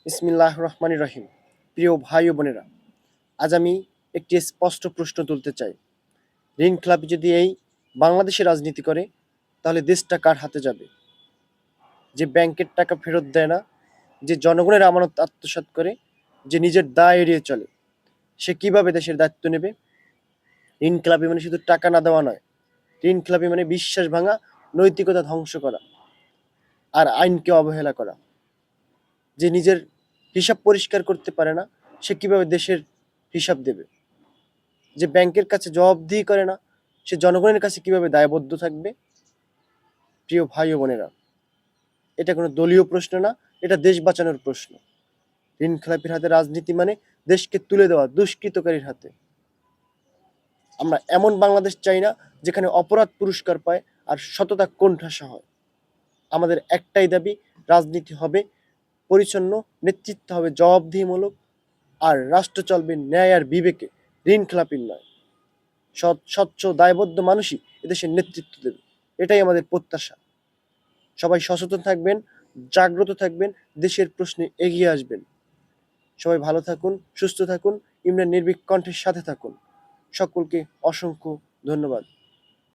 বিসমিল্লাহির রহমানির রহিম। প্রিয় ভাই ও বোনেরা, আজ আমি একটি স্পষ্ট প্রশ্ন তুলতে চাই। ঋণখেলাপি যদি এই বাংলাদেশে রাজনীতি করে, তাহলে দেশটা কার হাতে যাবে? যে ব্যাংকের টাকা ফেরত দেয় না, যে জনগণের আমানত আত্মসাৎ করে, যে নিজের দায় এড়িয়ে চলে, সে কিভাবে দেশের দায়িত্ব নেবে? ঋণখেলাপি মানে শুধু টাকা না দেওয়া নয়, ঋণখেলাপি মানে বিশ্বাস ভাঙা, নৈতিকতা ধ্বংস করা আর আইনকে অবহেলা করা। যে নিজের হিসাব পরিষ্কার করতে পারে না, সে কিভাবে দেশের হিসাব দেবে? যে ব্যাংকের কাছে জবাবদিহি করে না, সে জনগণের কাছে কিভাবে দায়বদ্ধ থাকবে? প্রিয় ভাই ও বোনেরা, এটা কোনো দলীয় প্রশ্ন না, এটা দেশ বাঁচানোর প্রশ্ন। ঋণখেলাপির হাতে রাজনীতি মানে দেশকে তুলে দেওয়া দুষ্কৃতকারীর হাতে। আমরা এমন বাংলাদেশ চাই না যেখানে অপরাধ পুরস্কার পায় আর সততা কোণঠাসা হয়। আমাদের একটাই দাবি, রাজনীতি হবে পরিচ্ছন্ন, নেতৃত্ব হবে জবাবদিহিমূলক, আর রাষ্ট্র চলবে ন্যায় আর বিবেকে, ঋণখেলাপির নয়। সৎ, স্বচ্ছ, দায়বদ্ধ মানুষই এদেশের নেতৃত্ব দেবে, এটাই আমাদের প্রত্যাশা। সবাই সচেতন থাকবেন, জাগ্রত থাকবেন, দেশের প্রশ্নে এগিয়ে আসবেন। সবাই ভালো থাকুন, সুস্থ থাকুন, ইমরান নির্ভীক কণ্ঠের সাথে থাকুন। সকলকে অসংখ্য ধন্যবাদ।